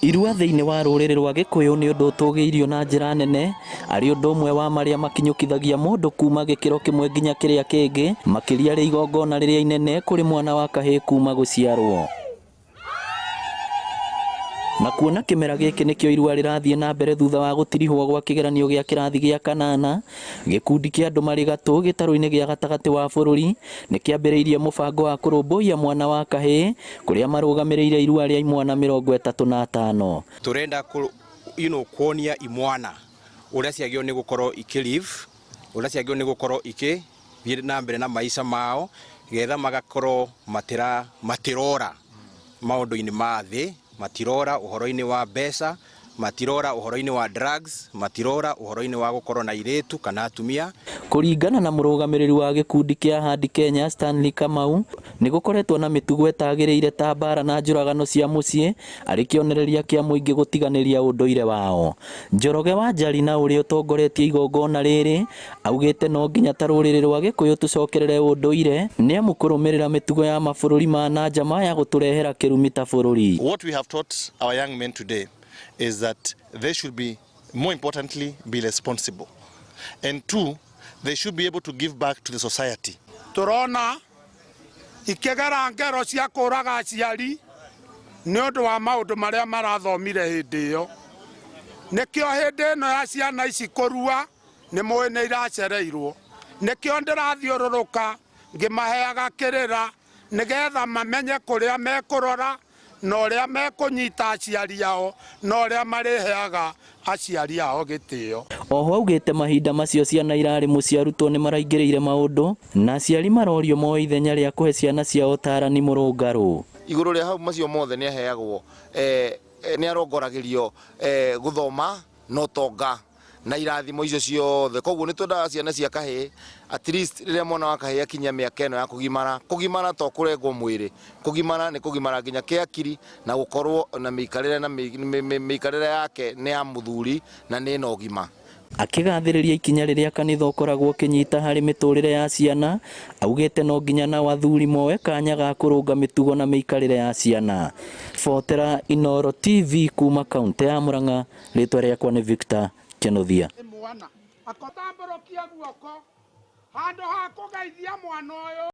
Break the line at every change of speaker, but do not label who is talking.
Irua thĩinĩ wa rũrĩrĩ rwa Gĩkũyũ nĩ ũndũ ũtũgĩirio na njĩra nene, arĩ ũndũ ũmwe wa marĩa makinyũkithagia mũndũ kuma gĩkĩro kĩmwe nginya kĩrĩa kĩngĩ, makĩria rĩ igongona rĩrĩa inene kũrĩ mwana wa kahĩĩ kuma gũciarwo. Na kuona kĩmera gĩkĩ nĩkĩo irua rĩrathiĩ na mbere thutha wa gũtirihwo gwa kĩgeranio gĩa kĩrathi gĩa kanana, gĩkundi kĩa andũ marĩ gatũ gĩtarũ-inĩ gĩa gatagatĩ wa bũrũri nĩ kĩambĩrĩirie mũbango wa kũrũmbũiya mwana wa kahĩĩ, kũrĩa marũgamĩrĩire irua rĩa imwana 35.
Tũrenda kuonia imwana ũrĩa ciagĩrĩirwo nĩ gũkorwo ikĩlive, ũrĩa ciagĩrĩirwo nĩ gũkorwo ikĩthiĩ na mbere na maica mao, getha magakorwo matirora maũndũ-inĩ ma thĩ, matirora ũhoro-inĩ wa mbeca, matirora ũhoro-inĩ wa drugs, matirora ũhoro-inĩ wa gũkorwo na airĩtu kana atumia.
Kũringana na mũrũgamĩrĩri wa gĩkundi kĩa Handi Kenya Stanley Kamau, nĩ gũkoretwo na mĩtugo ĩtagĩrĩire ta mbara na njũragano cia mũciĩ, arĩ kĩonereria kĩa mũingĩ gũtiganĩria ũndũire wao. Njoroge wa Njarina ũrĩa ũtongoretie igongona rĩrĩ augĩte no nginya ta rũrĩrĩ rwa Gĩkũyũ tũcokerere ũndũire, nĩ amu kũrũmĩrĩra mĩtugo ya mabũrũri ma nanja maya gũtũrehera kĩrumi ta bũrũri.
What we have taught our young men today is that they should be, more importantly, be responsible. And two, they should be able to give back to the society.
Turona ikegera ngero cia kũraga aciari nĩ ũndũ wa maũndũ marĩa marathomire hĩndĩ ĩyo. Nĩkĩo hĩndĩ ĩno ya ciana ici kũrua nĩ mũĩ nĩ iracereirwo. Nĩkĩo ndĩrathiũrũrũka ngĩmaheaga kĩrĩra nĩgetha mamenye kũrĩa mekũrora na ũrĩa mekũnyita aciari ao na ũrĩa marĩheaga aciari ao gĩtĩo.
Oho augĩte mahinda macio ciana irarĩ mũciĩ arutwo nĩ maraingĩrĩire maũndũ, na aciari marorio moe ithenya rĩa kũhe ciana ciao ũtaarani mũrũngarũ.
Igũrũ rĩa hau macio mothe nĩ aheagwo nĩ arongoragĩrio gũthoma na ũtonga na irathimo icio ciothe. Koguo nĩ twendaga ciana cia kahĩĩ at least rĩrĩa mwana wa kahĩĩ akinya mĩaka ĩno ya kũgimara to kũrengwo mwĩrĩ, kũgimara nĩ kũgimara nginya kĩakiri na gũkorwo na mĩikarĩre yake nĩ ya mũthuri na nĩ na ũgima.
Akĩgathĩrĩria ikinya rĩrĩa kanitha ũkoragwo ũkĩnyita harĩ mĩtũrĩre ya ciana, augĩte no nginya na athuri moe kanya ga kũrũnga mĩtugo na mĩikarĩre ya ciana. Botera Inooro TV kuma kaũntĩ ya Mũrang'a, rĩtwa rĩakwa nĩ Victor Kenothia.
Akotambũrũkia guoko handũ ha kũgeithia mwana ũyũ.